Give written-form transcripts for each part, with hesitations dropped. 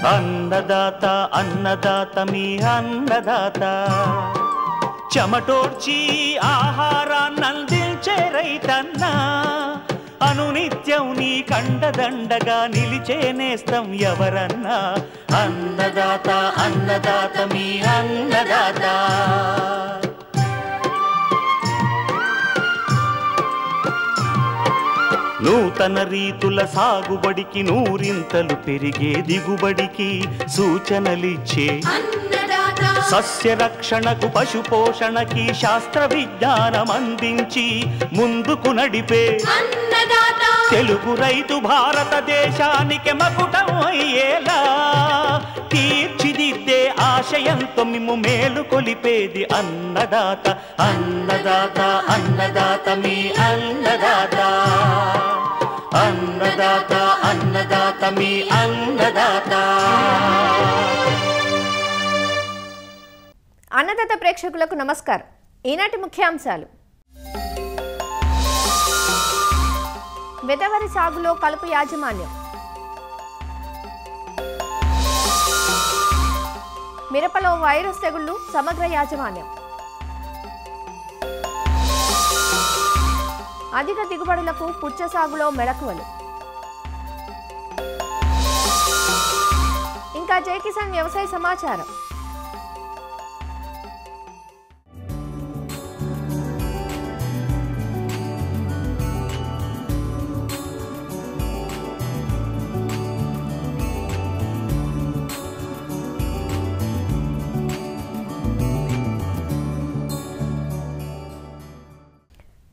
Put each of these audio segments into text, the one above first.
అన్నదాత అన్నదాత మీ అన్నదాత చెమటోడ్చి ఆహారాన్నందించే రైతన్నా అనునిత్యం నీ కండదండగా నిలిచే నేస్తం ఎవరన్నా అన్నదాత అన్నదాత మీ అన్నదాత నూతన రీతుల సాగుబడికి నూరింతలు పెరిగే దిగుబడికి సూచనలిచ్చే సస్య రక్షణకు పశు పోషణకి శాస్త్ర విజ్ఞానం అందించి ముందుకు నడిపే తెలుగు రైతు భారతదేశానికి మకుటం అయ్యేలా తీర్చిదిద్దే ఆశయంతో మిమ్ము మేలు కొలిపేది అన్నదాత అన్నదాత అన్నదాత మీ అన్నదాత అన్నదాత అన్నదాత మీ అన్నదాత. అన్నదాత ప్రేక్షకులకు నమస్కారం. ఈనాటి ముఖ్యాంశాలు: వెదవరి సాగులో కలుపు యాజమాన్యం, మిరపలో వైరస్ తెగుళ్లు సమగ్ర యాజమాన్యం, అధిక దిగుబడులకు పుచ్చ సాగులో మెళకువలు, ఇంకా జై కిసాన్ వ్యవసాయ సమాచారం.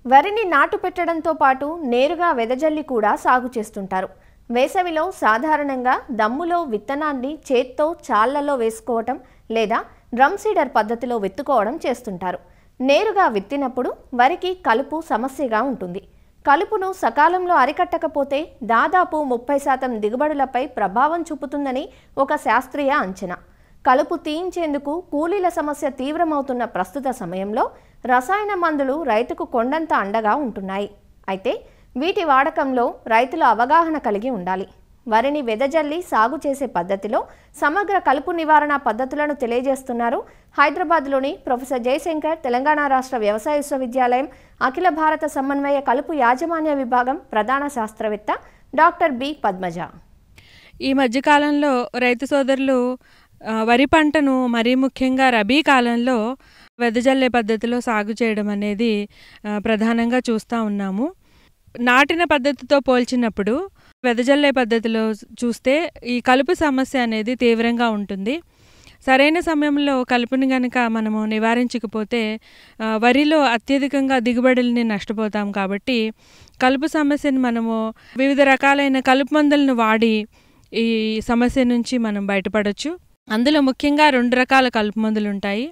వరిని నాటు పెట్టడంతో పాటు నేరుగా వెదజల్లి కూడా సాగు చేస్తుంటారు. వేసవిలో సాధారణంగా దమ్ములో విత్తనాన్ని చేత్తో చాళ్లలో వేసుకోవటం లేదా డ్రమ్ సీడర్ పద్ధతిలో విత్తుకోవడం చేస్తుంటారు. నేరుగా విత్తినప్పుడు వరికి కలుపు సమస్యగా ఉంటుంది. కలుపును సకాలంలో అరికట్టకపోతే దాదాపు 30% దిగుబడులపై ప్రభావం చూపుతుందని ఒక శాస్త్రీయ అంచనా. కలుపు తీయించేందుకు కూలీల సమస్య తీవ్రమవుతున్న ప్రస్తుత సమయంలో రసాయన మందులు రైతుకు కొండంత అండగా ఉంటున్నాయి. అయితే వీటి వాడకంలో రైతులు అవగాహన కలిగి ఉండాలి. వరిని వెదజల్లి సాగు చేసే పద్ధతిలో సమగ్ర కలుపు నివారణ పద్ధతులను తెలియజేస్తున్నారు హైదరాబాద్లోని ప్రొఫెసర్ జయశంకర్ తెలంగాణ రాష్ట్ర వ్యవసాయ విశ్వవిద్యాలయం అఖిల భారత సమన్వయ కలుపు యాజమాన్య విభాగం ప్రధాన శాస్త్రవేత్త డాక్టర్ బి పద్మజ. ఈ మధ్యకాలంలో రైతు సోదరులు వరి పంటను మరీ ముఖ్యంగా రబీ కాలంలో వెదజల్లే పద్ధతిలో సాగు చేయడం అనేది ప్రధానంగా చూస్తూ ఉన్నాము. నాటిన పద్ధతితో పోల్చినప్పుడు వెదజల్లే పద్ధతిలో చూస్తే ఈ కలుపు సమస్య అనేది తీవ్రంగా ఉంటుంది. సరైన సమయంలో కలుపుని కనుక మనము నివారించకపోతే వరిలో అత్యధికంగా దిగుబడుల్ని నష్టపోతాం. కాబట్టి కలుపు సమస్యను మనము వివిధ రకాలైన కలుపు మందులను వాడి ఈ సమస్య నుంచి మనం బయటపడవచ్చు. అందులో ముఖ్యంగా 2 రకాల కలుపు మందులు ఉంటాయి.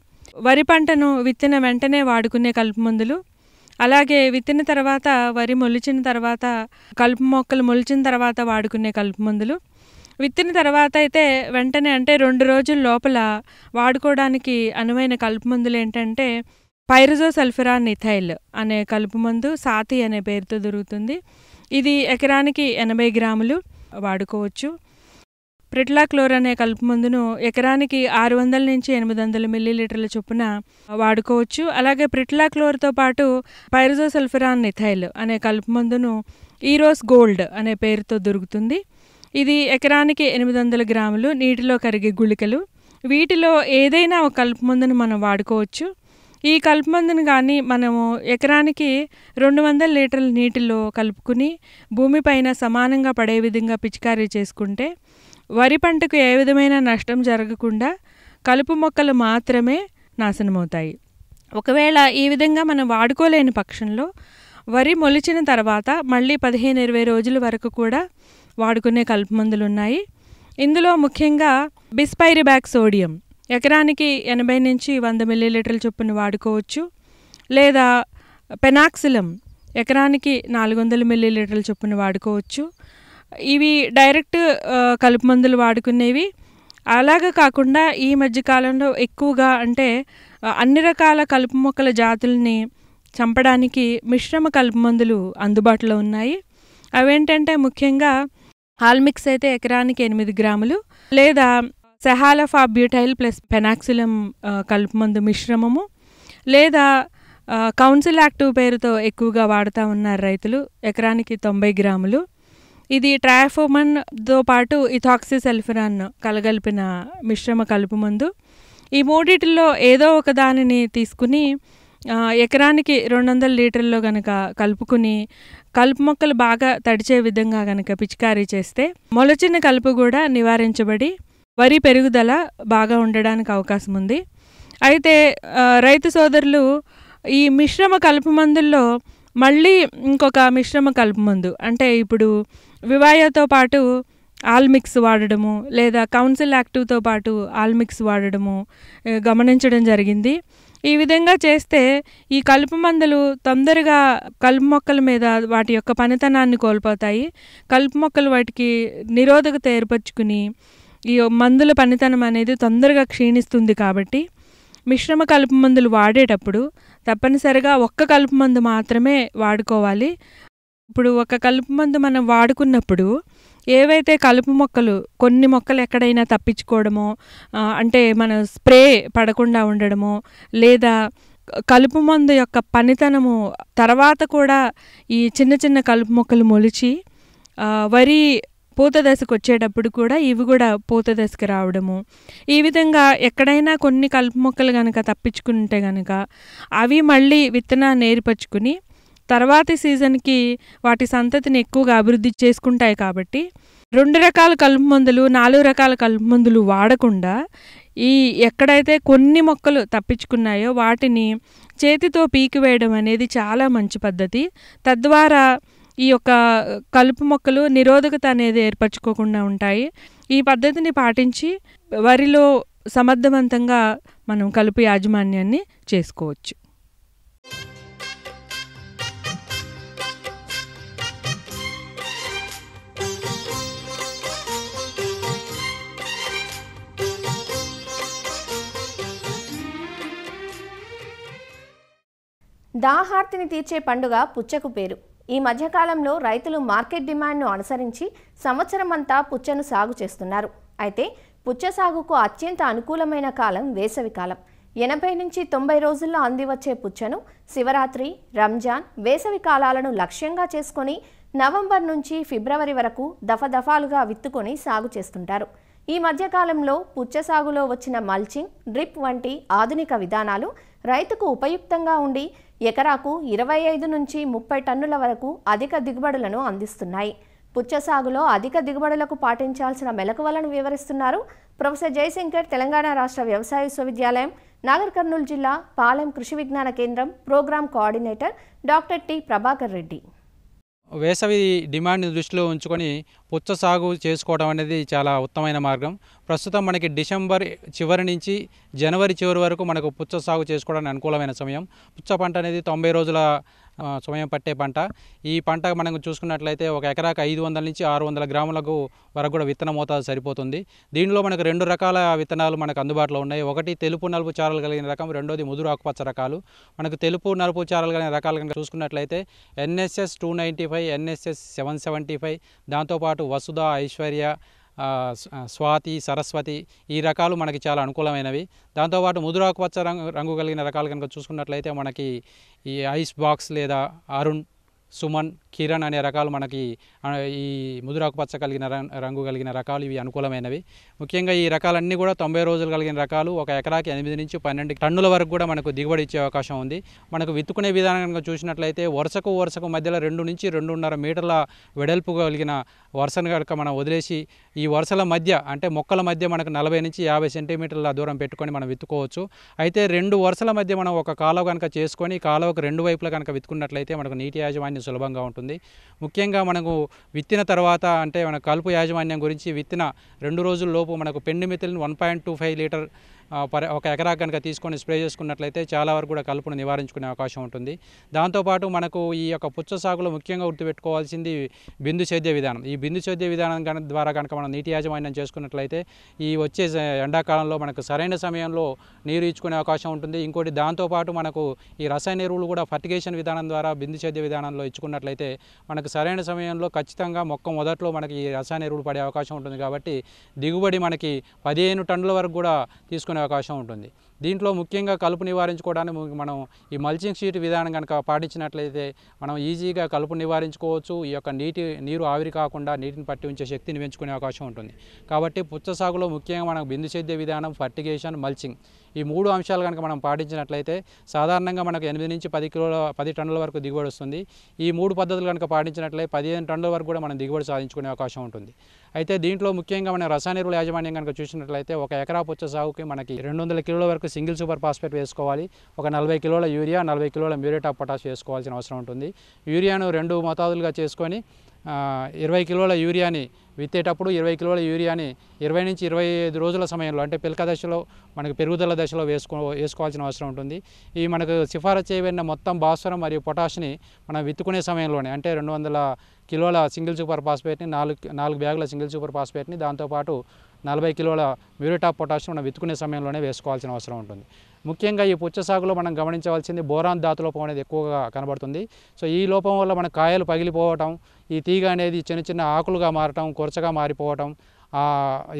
వరి పంటను విత్తిన వెంటనే వాడుకునే కలుపు మందులు, అలాగే విత్తిన తర్వాత వరి మొలిచిన తర్వాత కలుపు మొక్కలు మొలిచిన తర్వాత వాడుకునే కలుపు మందులు. విత్తిన తర్వాత అయితే వెంటనే అంటే 2 రోజుల లోపల వాడుకోవడానికి అనువైన కలుపు మందులు ఏంటంటే పైరజోసల్ఫరాన్ ఇథైల్ అనే కలుపు మందు సాతి అనే పేరుతో దొరుకుతుంది. ఇది ఎకరానికి 80 గ్రాములు వాడుకోవచ్చు. ప్రిట్లాక్లోర్ అనే కలుపు మందును ఎకరానికి 600 నుంచి 800 మిల్లీలీటర్ల చొప్పున వాడుకోవచ్చు. అలాగే ప్రిట్లాక్లోర్తో పాటు పైరజోసల్ఫరాన్ ఇథైల్ అనే కలుపు మందును ఈరోస్ గోల్డ్ అనే పేరుతో దొరుకుతుంది. ఇది ఎకరానికి 800 గ్రాములు నీటిలో కరిగే గుళికలు. వీటిలో ఏదైనా ఒక కలుపు మందును మనం వాడుకోవచ్చు. ఈ కలుపు మందును కానీ మనము ఎకరానికి 200 లీటర్ల నీటిలో కలుపుకుని భూమిపైన సమానంగా పడే విధంగా పిచికారీ చేసుకుంటే వరి పంటకు ఏ విధమైన నష్టం జరగకుండా కలుపు మొక్కలు మాత్రమే నాశనమవుతాయి. ఒకవేళ ఈ విధంగా మనం వాడుకోలేని పక్షంలో వరి మొలిచిన తర్వాత మళ్ళీ 15-20 రోజుల వరకు కూడా వాడుకునే కలుపు మందులు ఉన్నాయి. ఇందులో ముఖ్యంగా బిస్పైరిబాక్ సోడియం ఎకరానికి 80 నుంచి 100 మిల్లీలీటర్ల చొప్పున వాడుకోవచ్చు. లేదా పెనాక్సిలం ఎకరానికి 400 మిల్లీలీటర్ల చొప్పున వాడుకోవచ్చు. ఇవి డైరెక్ట్ కలుపు మందులు వాడుకునేవి. అలాగే కాకుండా ఈ మధ్యకాలంలో ఎక్కువగా అంటే అన్ని రకాల కలుపు మొక్కల జాతుల్ని చంపడానికి మిశ్రమ కలుపు మందులు అందుబాటులో ఉన్నాయి. అవేంటంటే ముఖ్యంగా హాల్మిక్స్ అయితే ఎకరానికి 8 గ్రాములు, లేదా సెహాలఫాబ్యూటైల్ ప్లస్ పెనాక్సిలం కలుపు మందు మిశ్రమము, లేదా కౌన్సిల్ యాక్టివ్ పేరుతో ఎక్కువగా వాడుతూ ఉన్నారు రైతులు, ఎకరానికి 90 గ్రాములు. ఇది ట్రయాఫోమన్తో పాటు ఇథాక్సిసల్ఫరాన్ కలగలిపిన మిశ్రమ కలుపు మందు. ఈ మూడిటిల్లో ఏదో ఒక దానిని తీసుకుని ఎకరానికి 200 లీటర్లో గనక కలుపుకుని కలుపు మొక్కలు బాగా తడిచే విధంగా గనక పిచికారీ చేస్తే మొలచిన కలుపు కూడా నివారించబడి వరి పెరుగుదల బాగా ఉండడానికి అవకాశం ఉంది. అయితే రైతు సోదరులు ఈ మిశ్రమ కలుపు మందుల్లో మళ్ళీ ఇంకొక మిశ్రమ కలుపు మందు అంటే ఇప్పుడు వివాయోతో పాటు ఆల్మిక్స్ వాడడము, లేదా కౌన్సిల్ యాక్టివ్తో పాటు ఆల్మిక్స్ వాడడము గమనించడం జరిగింది. ఈ విధంగా చేస్తే ఈ కలుపు మందులు తొందరగా కలుపు మొక్కల మీద వాటి యొక్క పనితనాన్ని కోల్పోతాయి. కలుపు మొక్కలు వాటికి నిరోధకత ఏర్పరచుకుని ఈ మందుల పనితనం అనేది తొందరగా క్షీణిస్తుంది. కాబట్టి మిశ్రమ కలుపు మందులు వాడేటప్పుడు తప్పనిసరిగా ఒక్క కలుపు మందు మాత్రమే వాడుకోవాలి. ఇప్పుడు ఒక కలుపు మందు మనం వాడుకున్నప్పుడు ఏవైతే కలుపు మొక్కలు కొన్ని మొక్కలు ఎక్కడైనా తప్పించుకోవడమో, అంటే మన స్ప్రే పడకుండా ఉండడమో, లేదా కలుపు మందు యొక్క పనితనము తర్వాత కూడా ఈ చిన్న చిన్న కలుపు మొక్కలు మొలిచి వరి పూత దశకు వచ్చేటప్పుడు కూడా ఇవి కూడా పూత దశకు రావడము, ఈ విధంగా ఎక్కడైనా కొన్ని కలుపు మొక్కలు కనుక తప్పించుకుంటే కనుక అవి మళ్ళీ విత్తనాన్ని ఏర్పరచుకుని తర్వాతి సీజన్కి వాటి సంతతిని ఎక్కువగా అభివృద్ధి చేసుకుంటాయి. కాబట్టి 2 రకాల కలుపు మందులు 4 రకాల కలుపు మందులు వాడకుండా ఈ ఎక్కడైతే కొన్ని మొక్కలు తప్పించుకున్నాయో వాటిని చేతితో పీకివేయడం అనేది చాలా మంచి పద్ధతి. తద్వారా ఈ యొక్క కలుపు మొక్కలు నిరోధకత అనేది ఏర్పరచుకోకుండా ఉంటాయి. ఈ పద్ధతిని పాటించి వరిలో సమర్థవంతంగా మనం కలుపు యాజమాన్యాన్ని చేసుకోవచ్చు. దాహార్తిని తీర్చే పండుగ పుచ్చకు పేరు. ఈ మధ్యకాలంలో రైతులు మార్కెట్ డిమాండ్ను అనుసరించి సంవత్సరం అంతా పుచ్చను సాగు చేస్తున్నారు. అయితే పుచ్చ సాగుకు అత్యంత అనుకూలమైన కాలం వేసవి కాలం. 80 నుంచి 90 రోజుల్లో అందివచ్చే పుచ్చను శివరాత్రి, రంజాన్, వేసవి కాలాలను లక్ష్యంగా చేసుకొని నవంబర్ నుంచి ఫిబ్రవరి వరకు దఫదఫాలుగా విత్తుకొని సాగు చేస్తుంటారు. ఈ మధ్యకాలంలో పుచ్చ సాగులో వచ్చిన మల్చింగ్, డ్రిప్ వంటి ఆధునిక విధానాలు రైతుకు ఉపయుక్తంగా ఉండి ఎకరాకు 25 నుంచి 30 టన్నుల వరకు అధిక దిగుబడులను అందిస్తున్నాయి. పుచ్చ సాగులో అధిక దిగుబడులకు పాటించాల్సిన మెలకువలను వివరిస్తున్నారు ప్రొఫెసర్ జయశంకర్, తెలంగాణ రాష్ట్ర వ్యవసాయ విశ్వవిద్యాలయం, నాగర్ కర్నూలు జిల్లా Palem Krishi Vijnana Kendram program coordinator doctor T Prabhakar Reddy. వేసవి డిమాండ్ని దృష్టిలో ఉంచుకొని పుచ్చ సాగు చేసుకోవడం అనేది చాలా ఉత్తమమైన మార్గం. ప్రస్తుతం మనకి డిసెంబర్ చివరి నుంచి జనవరి చివరి వరకు మనకు పుచ్చ సాగు చేసుకోవడానికి అనుకూలమైన సమయం. పుచ్చ పంట అనేది 90 రోజుల సమయం పట్టే పంట. ఈ పంట మనం చూసుకున్నట్లయితే ఒక ఎకరాకు 500 నుంచి 600 గ్రాములకు వరకు కూడా విత్తన మోతాదు సరిపోతుంది. దీనిలో మనకు 2 రకాల విత్తనాలు మనకు అందుబాటులో ఉన్నాయి. ఒకటి తెలుపు నలుపు చారలు కలిగిన రకం, రెండోది ముదురు ఆకుపచ్చ రకాలు. మనకు తెలుపు నలుపు చారలు కలిగిన రకాలు కనుక చూసుకున్నట్లయితే NSS 295, NSS 775, దాంతోపాటు వసుధ, ఐశ్వర్య, స్వాతి, సరస్వతి ఈ రకాలు మనకి చాలా అనుకూలమైనవి. దాంతోపాటు ముదురు ఆకుపచ్చ రంగు కలిగిన రకాలు కనుక చూసుకున్నట్లయితే మనకి ఈ ఐస్ బాక్స్ లేదా అరుణ్, సుమన్, కిరణ్ అనే రకాలు మనకి ఈ ముదురు ఆకుపచ్చ కలిగిన రంగు కలిగిన రకాలు ఇవి అనుకూలమైనవి. ముఖ్యంగా ఈ రకాలన్నీ కూడా 90 రోజులు కలిగిన రకాలు. ఒక ఎకరాకి 8 నుంచి 12 టన్నుల వరకు కూడా మనకు దిగుబడి ఇచ్చే అవకాశం ఉంది. మనకు విత్తుకునే విధానం కనుక చూసినట్లయితే వరుసకు మధ్యలో 2 నుంచి 2.5 మీటర్ల వెడల్పు కలిగిన వరుసను కనుక మనం వదిలేసి ఈ వరుసల మధ్య అంటే మొక్కల మధ్య మనకు 40 నుంచి 50 సెంటీమీటర్ల దూరం పెట్టుకొని మనం విత్తుకోవచ్చు. అయితే 2 వరుసల మధ్య మనం ఒక కాలువ కనుక చేసుకొని కాలువకు 2 వైపులా కనుక విత్తుకున్నట్లయితే మనకు నీటి యాజమాన్యం సులభంగా ఉంటుంది. ముఖ్యంగా మనకు విత్తిన తర్వాత అంటే మన కలుపు యాజమాన్యం గురించి విత్తిన 2 రోజుల లోపు మనకు పెండి మిథిలిన్ 1.25 లీటర్ ఒక ఎకరా కనుక తీసుకొని స్ప్రే చేసుకున్నట్లయితే చాలా వరకు కూడా కలుపును నివారించుకునే అవకాశం ఉంటుంది. దాంతోపాటు మనకు ఈ యొక్క పుచ్చ సాగులో ముఖ్యంగా గుర్తుపెట్టుకోవాల్సింది బిందు సేద్య విధానం. ఈ బిందు సేద్య విధానం ద్వారా కనుక మనం నీటి యాజమాన్యం చేసుకున్నట్లయితే ఈ వచ్చే ఎండాకాలంలో మనకు సరైన సమయంలో నీరు ఇచ్చుకునే అవకాశం ఉంటుంది. ఇంకోటి దాంతోపాటు మనకు ఈ రసాయన ఎరువులు కూడా ఫర్టిగేషన్ విధానం ద్వారా బిందు సేద్య విధానంలో ఇచ్చుకున్నట్లయితే మనకు సరైన సమయంలో ఖచ్చితంగా మొక్క మొదట్లో మనకి ఈ రసాయన ఎరువులు పడే అవకాశం ఉంటుంది. కాబట్టి దిగుబడి మనకి 15 టన్నుల వరకు కూడా తీసుకునే అవకాశం ఉంటుంది. దీంట్లో ముఖ్యంగా కలుపు నివారించుకోవడానికి మనం ఈ మల్చింగ్ షీట్ విధానం కనుక పాటించినట్లయితే మనం ఈజీగా కలుపు నివారించుకోవచ్చు. ఈ యొక్క నీరు ఆవిరి కాకుండా నీటిని పట్టి ఉంచే శక్తిని పెంచుకునే అవకాశం ఉంటుంది. కాబట్టి పుచ్చ సాగులో ముఖ్యంగా మనకు బిందు సేద్య విధానం, ఫర్టిగేషన్, మల్చింగ్ ఈ 3 అంశాలు కనుక మనం పాటించినట్లయితే సాధారణంగా మనకు 8 నుంచి 10 టన్నుల వరకు దిగుబడి వస్తుంది. ఈ 3 పద్ధతులు కనుక పాటించినట్లయితే 15 టన్నుల వరకు కూడా మనం దిగుబడి సాధించుకునే అవకాశం ఉంటుంది. అయితే దీంట్లో ముఖ్యంగా మన రసాయన ఎరువుల యాజమాన్యం కనుక చూసినట్లయితే ఒక ఎకరా పుచ్చ సాగుకి మనకి 200 కిలోల వరకు సింగిల్ సూపర్ ఫాస్ఫేట్ వేసుకోవాలి. ఒక 40 కిలోల యూరియా, 40 కిలోల మ్యూరేట్ ఆఫ్ పొటాష్ వేసుకోవాల్సిన అవసరం ఉంటుంది. యూరియాను 2 మోతాదులుగా చేసుకొని 20 కిలోల యూరియాని విత్తేటప్పుడు 20 కిలోల యూరియాని 20 నుంచి 25 రోజుల సమయంలో అంటే పిలక దశలో మనకు పెరుగుదల దశలో వేసుకోవాల్సిన అవసరం ఉంటుంది. ఈ మనకు సిఫారసు చేయబడిన మొత్తం భాస్వరం మరియు పొటాష్ని మనం విత్తుకునే సమయంలోనే అంటే 200 కిలోల సింగిల్ సూపర్ ఫాస్ఫేట్ని 4 బ్యాగుల సింగిల్ సూపర్ ఫాస్ఫేట్ని దాంతోపాటు 40 కిలోల మ్యూరేట్ ఆఫ్ పొటాష్ మనం విత్తుకునే సమయంలోనే వేసుకోవాల్సిన అవసరం ఉంటుంది. ముఖ్యంగా ఈ పుచ్చ సాగులో మనం గమనించవలసింది బోరాన్ ధాతు లోపం అనేది ఎక్కువగా కనబడుతుంది. సో ఈ లోపం వల్ల మన కాయలు పగిలిపోవటం, ఈ తీగ అనేది చిన్న చిన్న ఆకులుగా మారటం, కొరచగా మారిపోవటం,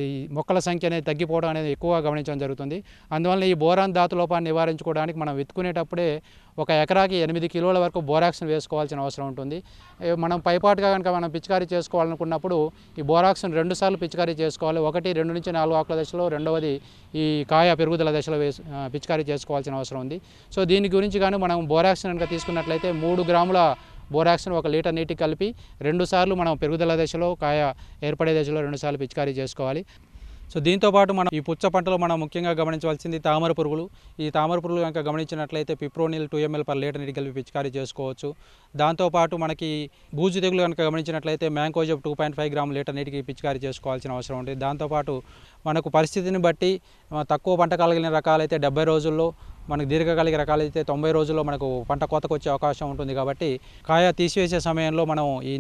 ఈ మొక్కల సంఖ్య అనేది తగ్గిపోవడం అనేది ఎక్కువగా గమనించడం జరుగుతుంది. అందువల్ల ఈ బోరాన్ ధాతు లోపాన్ని నివారించుకోవడానికి మనం విత్తుకునేటప్పుడే ఒక ఎకరాకి 8 కిలోల వరకు బోరాక్స్ని వేసుకోవాల్సిన అవసరం ఉంటుంది. మనం పైపాటుగా కనుక మనం పిచికారీ చేసుకోవాలనుకున్నప్పుడు ఈ బోరాక్స్ని 2 సార్లు పిచికారీ చేసుకోవాలి. ఒకటి 2 నుంచి 4 ఆకుల దశలో, రెండవది ఈ కాయ పెరుగుదల దశలో పిచికారీ చేసుకోవాల్సిన అవసరం ఉంది. సో దీని గురించి కానీ మనం బోరాక్స్ని కనుక తీసుకున్నట్లయితే 3 గ్రాముల బోరాక్స్ను 1 లీటర్ నీటికి కలిపి 2 సార్లు మనం పెరుగుదల దశలో, కాయ ఏర్పడే దశలో 2 సార్లు పిచికారీ చేసుకోవాలి. సో దీంతోపాటు మనం ఈ పుచ్చ పంటలో మనం ముఖ్యంగా గమనించవలసింది తామర పురుగులు. ఈ తామర పురుగులు కనుక గమనించినట్లయితే పిప్రోనిల్ 2 ml per లీటర్ నీటికి కలిపి పిచికారీ చేసుకోవచ్చు. దాంతోపాటు మనకి బూజు తెగులు కనుక గమనించినట్లయితే మ్యాంకోజెబ్ 2.5 గ్రాముల లీటర్ నీటికి పిచికారీ చేసుకోవాల్సిన అవసరం ఉంటుంది. దాంతోపాటు మనకు పరిస్థితిని బట్టి తక్కువ పంట కలిగిన రకాలైతే 70 రోజుల్లో, మనకు దీర్ఘకాలిక రకాలైతే 90 రోజుల్లో మనకు పంట కోతకు వచ్చే అవకాశం ఉంటుంది. కాబట్టి కాయ తీసివేసే సమయంలో మనం ఈ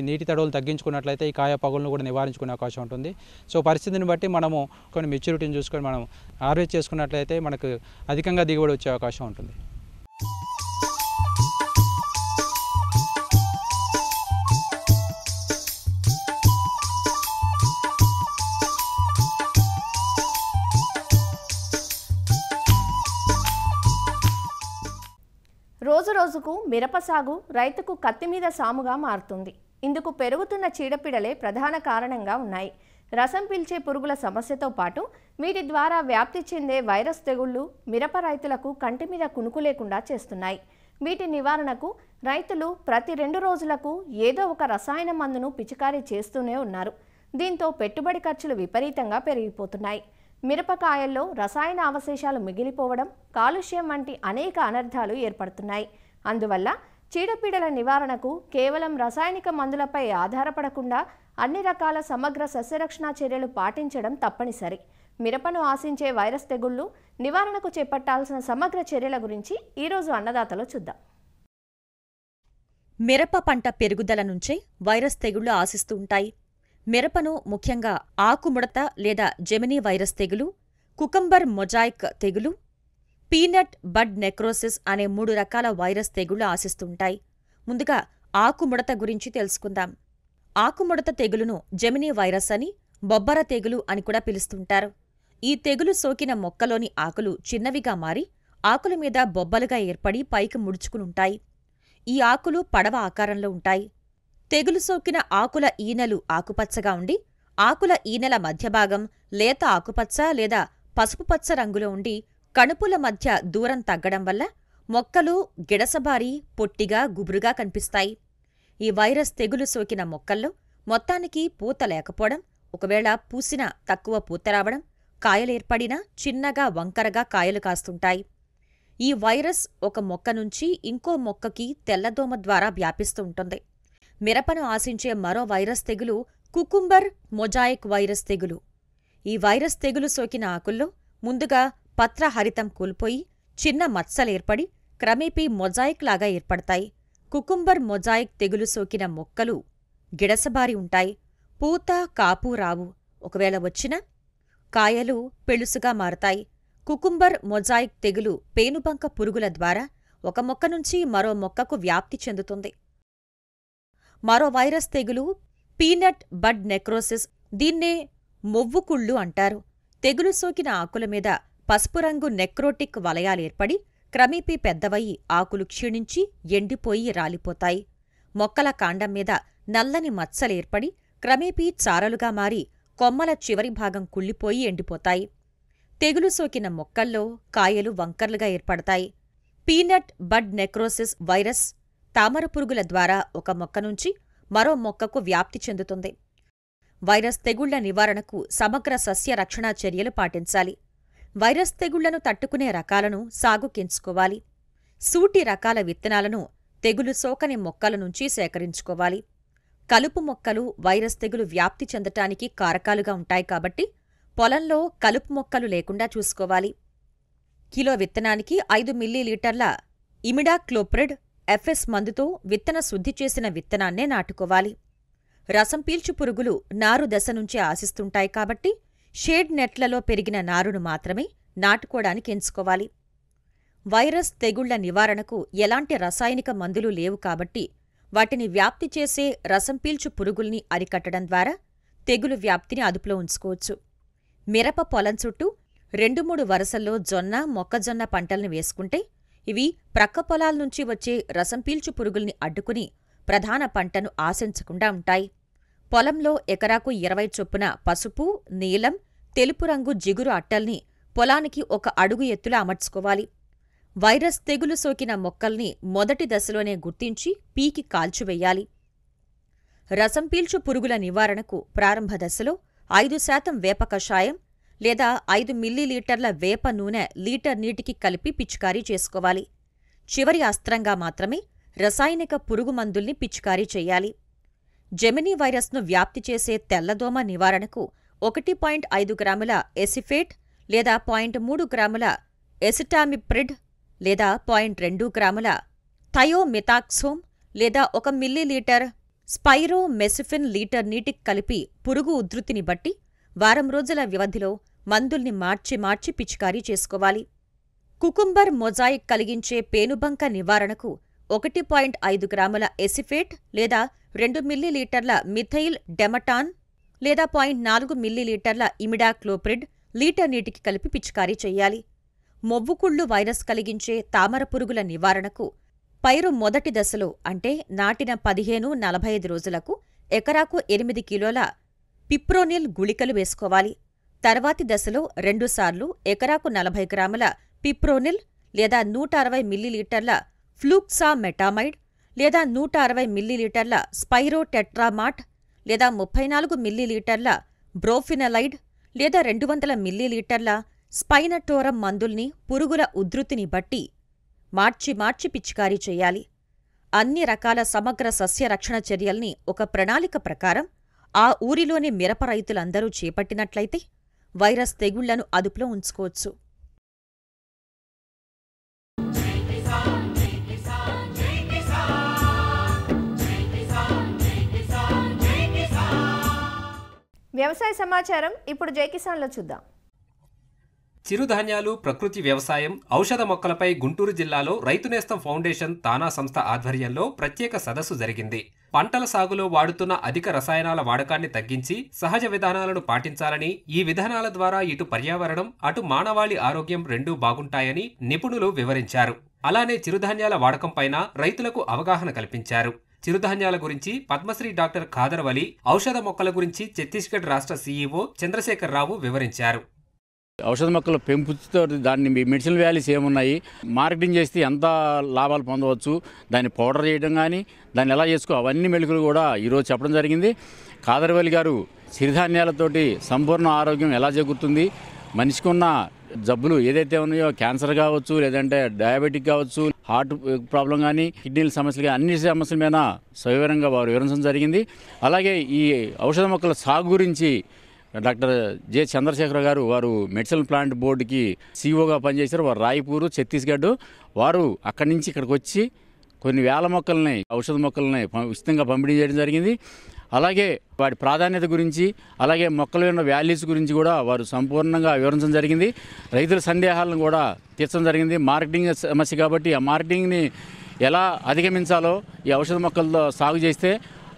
నీటి తడువులు తగ్గించుకున్నట్లయితే ఈ కాయ పగులను కూడా నివారించుకునే అవకాశం ఉంటుంది. సో పరిస్థితిని బట్టి మనము కొన్ని మెచ్యూరిటీని చూసుకొని మనం హార్వెస్ట్ చేసుకున్నట్లయితే మనకు అధికంగా దిగుబడి వచ్చే అవకాశం ఉంటుంది. రోజు రోజుకు మిరప సాగు రైతుకు కత్తి మీద సాముగా మారుతుంది. ఇందుకు పెరుగుతున్న చీడపీడలే ప్రధాన కారణంగా ఉన్నాయి. రసం పీల్చే పురుగుల సమస్యతో పాటు వీటి ద్వారా వ్యాప్తి చెందే వైరస్ తెగుళ్లు మిరప రైతులకు కంటి మీద కునుకు లేకుండా చేస్తున్నాయి. వీటి నివారణకు రైతులు ప్రతి 2 రోజులకు ఏదో ఒక రసాయన మందును పిచికారీ చేస్తూనే ఉన్నారు. దీంతో పెట్టుబడి ఖర్చులు విపరీతంగా పెరిగిపోతున్నాయి. మిరపకాయల్లో రసాయన అవశేషాలు మిగిలిపోవడం, కాలుష్యం వంటి అనేక అనర్థాలు ఏర్పడుతున్నాయి. అందువల్ల చీడపీడల నివారణకు కేవలం రసాయనిక మందులపై ఆధారపడకుండా అన్ని రకాల సమగ్ర సస్యరక్షణ చర్యలు పాటించడం తప్పనిసరి. మిరపను ఆశించే వైరస్ తెగుళ్లు నివారణకు చేపట్టాల్సిన సమగ్ర చర్యల గురించి ఈరోజు అన్నదాతలో చూద్దాం. మిరప పంట పెరుగుదల నుంచే వైరస్ తెగుళ్లు ఆశిస్తూ ఉంటాయి. మిరపను ముఖ్యంగా ఆకుముడత లేదా జెమినీ వైరస్ తెగులు, కుకంబర్ మొజాయిక్ తెగులు, పీనట్ బడ్ నెక్రోసిస్ అనే 3 రకాల వైరస్ తెగుళ్లు ఆశిస్తుంటాయి. ముందుగా ఆకుముడత గురించి తెలుసుకుందాం. ఆకుముడత తెగులును జెమినీ వైరస్ అని, బొబ్బర తెగులు అని కూడా పిలుస్తుంటారు. ఈ తెగులు సోకిన మొక్కలోని ఆకులు చిన్నవిగా మారి ఆకుల మీద బొబ్బలుగా ఏర్పడి పైకి ముడుచుకునుంటాయి. ఈ ఆకులు పడవ ఆకారంలో ఉంటాయి. తెగులు సోకిన ఆకుల ఈనెలు ఆకుపచ్చగా ఉండి, ఆకుల ఈనెల మధ్యభాగం లేత ఆకుపచ్చ లేదా పసుపుపచ్చ రంగులో ఉండి, కణుపుల మధ్య దూరం తగ్గడం వల్ల మొక్కలు గిడసబారి పొట్టిగా గుబురుగా కనిపిస్తాయి. ఈ వైరస్ తెగులు సోకిన మొక్కల్లో మొత్తానికి పూత లేకపోవడం, ఒకవేళ పూసినా తక్కువ పూత రావడం, కాయలేర్పడినా చిన్నగా వంకరగా కాయలు కాస్తుంటాయి. ఈ వైరస్ ఒక మొక్క నుంచి ఇంకో మొక్కకి తెల్లదోమ ద్వారా వ్యాపిస్తూ ఉంటుంది. మిరపను ఆశించే మరో వైరస్ తెగులు కుకుంబర్ మొజాయిక్ వైరస్ తెగులు. ఈ వైరస్ తెగులు సోకిన ఆకుల్లో ముందుగా పత్రహరితం కోల్పోయి చిన్న మచ్చలేర్పడి క్రమేపీ మొజాయిక్ లాగా ఏర్పడతాయి. కుకుంబర్ మొజాయిక్ తెగులు సోకిన మొక్కలు గిడసబారి ఉంటాయి. పూత కాపు రావు. ఒకవేళ వచ్చినా కాయలు పెళుసుగా మారతాయి. కుకుంబర్ మొజాయిక్ తెగులు పేనుబంక పురుగుల ద్వారా ఒక మొక్క నుంచి మరో మొక్కకు వ్యాప్తి చెందుతుంది. మరో వైరస్ తెగులు పీనట్ బడ్ నెక్రోసిస్. దీన్నే మొవ్వుకుళ్ళు అంటారు. తెగులు సోకిన ఆకుల మీద పసుపు రంగు నెక్రోటిక్ వలయాలేర్పడి క్రమేపీ పెద్దవయి ఆకులు క్షీణించి ఎండిపోయి రాలిపోతాయి. మొక్కల కాండం మీద నల్లని మచ్చలేర్పడి క్రమేపీ చారలుగా మారి కొమ్మల చివరి భాగం కుళ్ళిపోయి ఎండిపోతాయి. తెగులు సోకిన మొక్కల్లో కాయలు వంకర్లుగా ఏర్పడతాయి. పీనట్ బడ్ నెక్రోసిస్ వైరస్ తామర పురుగుల ద్వారా ఒక మొక్క నుంచి మరో మొక్కకు వ్యాప్తి చెందుతుంది. వైరస్ తెగుళ్ల నివారణకు సమగ్ర సస్య రక్షణా చర్యలు పాటించాలి. వైరస్ తెగుళ్లను తట్టుకునే రకాలను సాగుకెంచుకోవాలి. సూటి రకాల విత్తనాలను తెగులు సోకని మొక్కల నుంచి సేకరించుకోవాలి. కలుపు మొక్కలు వైరస్ తెగులు వ్యాప్తి చెందటానికి కారకాలుగా ఉంటాయి కాబట్టి పొలంలో కలుపు మొక్కలు లేకుండా చూసుకోవాలి. కిలో విత్తనానికి 5 మిల్లీలీటర్ల ఇమిడాక్లోప్రిడ్ ఎఫ్ఎస్ మందుతో విత్తన శుద్ధి చేసిన విత్తనాన్నే నాటుకోవాలి. రసం పీల్చు పురుగులు నారు దశ నుంచే ఆశిస్తుంటాయి కాబట్టి షేడ్ నెట్లలో పెరిగిన నారును మాత్రమే నాటుకోవడానికి ఎంచుకోవాలి. వైరస్ తెగుళ్ల నివారణకు ఎలాంటి రసాయనిక మందులు లేవు కాబట్టి వాటిని వ్యాప్తి చేసే రసం పీల్చు పురుగుల్ని అరికట్టడం ద్వారా తెగులు వ్యాప్తిని అదుపులో ఉంచుకోవచ్చు. మిరప పొలం చుట్టూ 2-3 వరుసల్లో జొన్న, మొక్కజొన్న పంటల్ని వేసుకుంటే ఇవి ప్రక్క పొలాల నుంచి వచ్చే రసం పీల్చు పురుగుల్ని అడ్డుకుని ప్రధాన పంటను ఆశించకుండా ఉంటాయి. పొలంలో ఎకరాకు 20 చొప్పున పసుపు, నీలం, తెలుపు రంగు జిగురు అట్టల్ని పొలానికి 1 అడుగు ఎత్తులో అమర్చుకోవాలి. వైరస్ తెగులు సోకిన మొక్కల్ని మొదటి దశలోనే గుర్తించి పీకి కాల్చివెయ్యాలి. రసం పీల్చు పురుగుల నివారణకు ప్రారంభ దశలో 5% వేప కషాయం లేదా 5 మిల్లీలీటర్ల వేప నూనె లీటర్ నీటికి కలిపి పిచికారీ చేసుకోవాలి. చివరి అస్త్రంగా మాత్రమే రసాయనిక పురుగు మందుల్ని పిచికారీ చెయ్యాలి. జెమినీ వైరస్ను వ్యాప్తి చేసే తెల్లదోమ నివారణకు 1.5 గ్రాముల ఎసిఫేట్ లేదా 0.3 గ్రాముల ఎసిటామిప్రిడ్ లేదా 0.2 గ్రాముల థయోమితాక్సోమ్ లేదా 1 మిల్లీలీటర్ స్పైరోమెసిఫిన్ లీటర్ నీటికి కలిపి పురుగు ఉధృతిని బట్టి వారం రోజుల వ్యవధిలో మందుల్ని మార్చి పిచికారీ చేసుకోవాలి. కుకుంబర్ మొజాయిక్ కలిగించే పేనుబంక నివారణకు 1.5 గ్రాముల ఎసిఫేట్ లేదా 2 మిల్లీలీటర్ల మిథైల్ డెమటాన్ లేదా 0.4 మిల్లీలీటర్ల ఇమిడాక్లోప్రిడ్ లీటర్ నీటికి కలిపి పిచికారీ చెయ్యాలి. మొవ్వుకుళ్ళు వైరస్ కలిగించే తామర పురుగుల నివారణకు పైరు మొదటి దశలో అంటే నాటిన 15-45 రోజులకు ఎకరాకు 8 కిలోల పిప్రోనిల్ గుళికలు వేసుకోవాలి. తర్వాతి దశలో 2 సార్లు ఎకరాకు 40 గ్రాముల పిప్రోనిల్ లేదా 160 మిల్లీలీటర్ల ఫ్లూక్సామెటామైడ్ లేదా 160 మిల్లీలీటర్ల స్పైరోటెట్రామాట్ లేదా 34 మిల్లీలీటర్ల బ్రోఫినలైడ్ లేదా 200 మిల్లీలీటర్ల స్పైనటోరం మందుల్ని పురుగుల ఉధృతిని బట్టి మార్చి పిచికారీ చెయ్యాలి. అన్ని రకాల సమగ్ర సస్య రక్షణ చర్యల్ని ఒక ప్రణాళిక ప్రకారం ఆ ఊరిలోని మిరప రైతులందరూ చేపట్టినట్లయితే వైరస్ తెగుళ్లను అదుపులో ఉంచుకోవచ్చు. వ్యవసాయ సమాచారం ఇప్పుడు జై కిసాన్లో చూద్దాం. చిరుధాన్యాలు, ప్రకృతి వ్యవసాయం, ఔషధ మొక్కలపై గుంటూరు జిల్లాలో రైతు నేస్తం ఫౌండేషన్ తానా సంస్థ ఆధ్వర్యంలో ప్రత్యేక సదస్సు జరిగింది. పంటల సాగులో వాడుతున్న అధిక రసాయనాల వాడకాన్ని తగ్గించి సహజ విధానాలను పాటించాలని, ఈ విధానాల ద్వారా ఇటు పర్యావరణం, అటు మానవాళి ఆరోగ్యం రెండూ బాగుంటాయని నిపుణులు వివరించారు. అలానే చిరుధాన్యాల వాడకంపైన రైతులకు అవగాహన కల్పించారు. చిరుధాన్యాల గురించి పద్మశ్రీ డాక్టర్ ఖాదర్ వలి, ఔషధ మొక్కల గురించి ఛత్తీస్గఢ్ రాష్ట్ర సీఈఓ చంద్రశేఖరరావు వివరించారు. ఔషధ మొక్కల పెంపుతో దాన్ని మెడిసిన్ వాల్యూస్ ఏమున్నాయి, మార్కెటింగ్ చేస్తే ఎంత లాభాలు పొందవచ్చు, దాన్ని పౌడర్ చేయడం కానీ దాన్ని ఎలా చేసుకో అవన్నీ మెళుకులు కూడా ఈరోజు చెప్పడం జరిగింది. ఖాదర్వలి గారు సిరిధాన్యాలతోటి సంపూర్ణ ఆరోగ్యం ఎలా చేకూరుతుంది, మనిషికి ఉన్న జబ్బులు ఏదైతే ఉన్నాయో క్యాన్సర్ కావచ్చు, లేదంటే డయాబెటిక్ కావచ్చు, హార్ట్ ప్రాబ్లం కానీ, కిడ్నీల సమస్యలు కానీ అన్ని సమస్యల మీద సవివరంగా వారు వివరించడం జరిగింది. అలాగే ఈ ఔషధ మొక్కల సాగు గురించి డాక్టర్ జె చంద్రశేఖర్ గారు వారు మెడిసినల్ ప్లాంట్ బోర్డుకి సిఇఓగా పనిచేశారు. వారు రాయ్పూర్ ఛత్తీస్గఢ్. వారు అక్కడి నుంచి ఇక్కడికి వచ్చి కొన్ని వేల మొక్కల్ని ఔషధ మొక్కల్ని ఉచితంగా పంపిణీ చేయడం జరిగింది. అలాగే వాటి ప్రాధాన్యత గురించి అలాగే మొక్కల ఉన్న వాల్యూస్ గురించి కూడా వారు సంపూర్ణంగా వివరించడం జరిగింది. రైతుల సందేహాలను కూడా తీర్చడం జరిగింది. మార్కెటింగ్ సమస్య కాబట్టి ఆ మార్కెటింగ్ని ఎలా అధిగమించాలో ఈ ఔషధ మొక్కలతో సాగు చేస్తే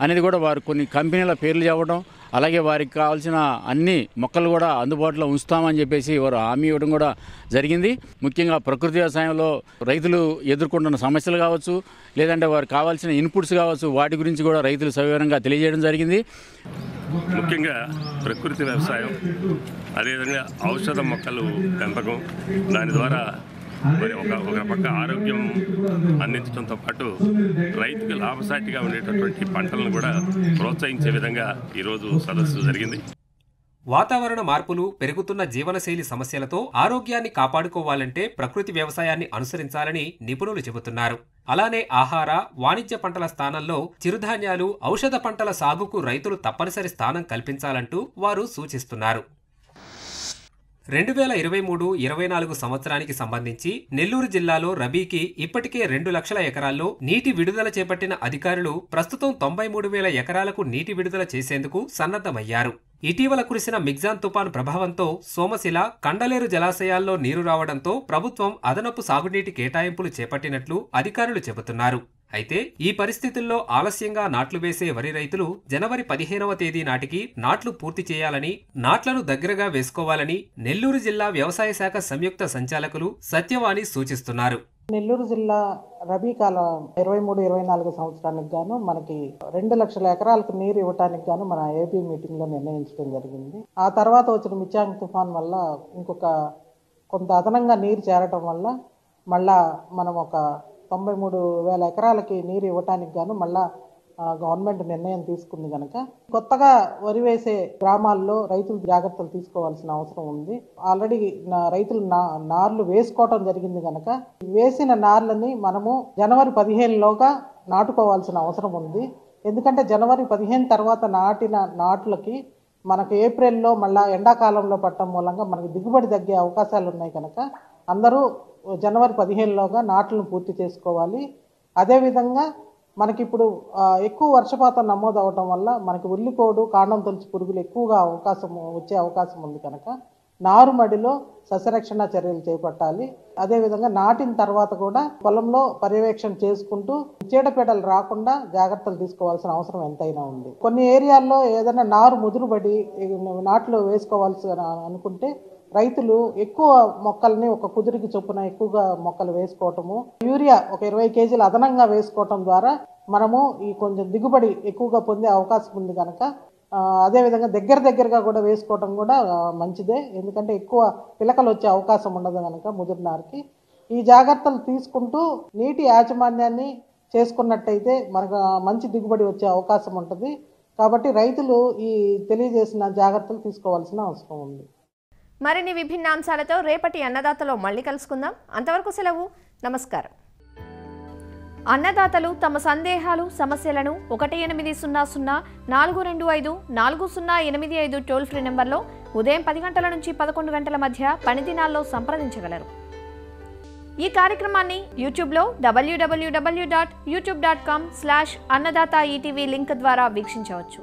అనేది కూడా వారు కొన్ని కంపెనీల పేర్లు చెప్పడం, అలాగే వారికి కావాల్సిన అన్ని మొక్కలు కూడా అందుబాటులో ఉంచుతామని చెప్పేసి వారు హామీ ఇవ్వడం కూడా జరిగింది. ముఖ్యంగా ప్రకృతి వ్యవసాయంలో రైతులు ఎదుర్కొంటున్న సమస్యలు కావచ్చు, లేదంటే వారికి కావాల్సిన ఇన్పుట్స్ కావచ్చు, వాటి గురించి కూడా రైతులు సవివరంగా తెలియజేయడం జరిగింది. ముఖ్యంగా ప్రకృతి వ్యవసాయం, అదేవిధంగా ఔషధ మొక్కలు పెంపకం, దాని ద్వారా మరి ఒక పక్క ఆరోగ్యం అందించడంతో పాటు రైతుకు లాభసాటిగా ఉండేటటువంటి పంటలను కూడా ప్రోత్సహించే విధంగా ఈరోజు సదస్సు జరిగింది. వాతావరణ మార్పులు, పెరుగుతున్న జీవనశైలి సమస్యలతో ఆరోగ్యాన్ని కాపాడుకోవాలంటే ప్రకృతి వ్యవసాయాన్ని అనుసరించాలని నిపుణులు చెబుతున్నారు. అలానే ఆహార, వాణిజ్య పంటల స్థానంలో చిరుధాన్యాలు, ఔషధ పంటల సాగుకు రైతులు తప్పనిసరి స్థానం కల్పించాలంటూ వారు సూచిస్తున్నారు. 2023-24 సంవత్సరానికి సంబంధించి నెల్లూరు జిల్లాలో రబీకి ఇప్పటికే 2 లక్షల ఎకరాల్లో నీటి విడుదల చేపట్టిన అధికారులు ప్రస్తుతం 93,000 ఎకరాలకు నీటి విడుదల చేసేందుకు సన్నద్ధమయ్యారు. ఇటీవల కురిసిన మిగ్జాన్ తుపాను ప్రభావంతో సోమశిల, కండలేరు జలాశయాల్లో నీరు రావడంతో ప్రభుత్వం అదనపు సాగునీటి కేటాయింపులు చేపట్టినట్లు అధికారులు చెబుతున్నారు. అయితే ఈ పరిస్థితుల్లో ఆలస్యంగా నాట్లు వేసే వరి రైతులు జనవరి 15వ తేదీ నాటికి నాట్లు పూర్తి చేయాలని, నాట్లను దగ్గరగా వేసుకోవాలని నెల్లూరు జిల్లా వ్యవసాయ శాఖ సంయుక్త సంచాలకులు సత్యవాణి సూచిస్తున్నారు. నెల్లూరు జిల్లా రబీ కాలం 23-24 సంవత్సరానికి గాను మనకి 2 లక్షల ఎకరాలకు నీరు ఇవ్వడానికి గాను మన ఏపీ మీటింగ్ లో నిర్ణయించడం జరిగింది. ఆ తర్వాత వచ్చిన మిగ్జాన్ తుఫాన్ వల్ల ఇంకొక కొంత అదనంగా నీరు చేరటం వల్ల మళ్ళా మనం ఒక 93,000 ఎకరాలకి నీరు ఇవ్వటానికి గాను మళ్ళా గవర్నమెంట్ నిర్ణయం తీసుకుంది కనుక కొత్తగా వరి వేసే గ్రామాల్లో రైతులు జాగ్రత్తలు తీసుకోవాల్సిన అవసరం ఉంది. ఆల్రెడీ రైతులు నార్లు వేసుకోవటం జరిగింది కనుక వేసిన నార్లని మనము జనవరి 15లోగా నాటుకోవాల్సిన అవసరం ఉంది. ఎందుకంటే జనవరి 15 తర్వాత నాటిన నాట్లకి మనకు ఏప్రిల్లో మళ్ళా ఎండాకాలంలో పట్టడం మూలంగా మనకి దిగుబడి తగ్గే అవకాశాలు ఉన్నాయి కనుక అందరూ జనవరి 15లోగా నాట్లను పూర్తి చేసుకోవాలి. అదేవిధంగా మనకిప్పుడు ఎక్కువ వర్షపాతం నమోదు అవటం వల్ల మనకి ఉల్లికోడు, కాండం తొలచి పురుగులు ఎక్కువగా వచ్చే అవకాశం ఉంది కనుక నారుమడిలో సస్యరక్షణ చర్యలు చేపట్టాలి. అదేవిధంగా నాటిన తర్వాత కూడా పొలంలో పర్యవేక్షణ చేసుకుంటూ చీడపీడలు రాకుండా జాగ్రత్తలు తీసుకోవాల్సిన అవసరం ఎంతైనా ఉంది. కొన్ని ఏరియాల్లో ఏదైనా నారు ముదురుబడి నాట్లు వేసుకోవాల్సి అనుకుంటే రైతులు ఎక్కువ మొక్కల్ని ఒక కుదురికి చొప్పున ఎక్కువగా మొక్కలు వేసుకోవటము, యూరియా ఒక 20 కేజీలు అదనంగా వేసుకోవటం ద్వారా మనము ఈ కొంచెం దిగుబడి ఎక్కువగా పొందే అవకాశం ఉంది కనుక అదేవిధంగా దగ్గరగా కూడా వేసుకోవటం కూడా మంచిదే. ఎందుకంటే ఎక్కువ పిలకలు వచ్చే అవకాశం ఉండదు కనుక ముదురు నారుకి ఈ జాగ్రత్తలు తీసుకుంటూ నీటి యాజమాన్యాన్ని చేసుకున్నట్టయితే మనకు మంచి దిగుబడి వచ్చే అవకాశం ఉంటుంది. కాబట్టి రైతులు ఈ తెలియజేసిన జాగ్రత్తలు తీసుకోవాల్సిన అవసరం ఉంది. మరిన్ని విభిన్న అంశాలతో రేపటి అన్నదాతలో మళ్ళీ కలుసుకుందాం. అంతవరకు సెలవు. నమస్కారం. అన్నదాతలు తమ సందేహాలు, సమస్యలను 1800-425-4085 టోల్ ఫ్రీ నెంబర్లో ఉదయం 10 గంటల నుంచి 11 గంటల మధ్య పని దినాల్లో సంప్రదించగలరు. ఈ కార్యక్రమాన్ని యూట్యూబ్లో www.youtube.com/annadaata ETV లింక్ ద్వారా వీక్షించవచ్చు.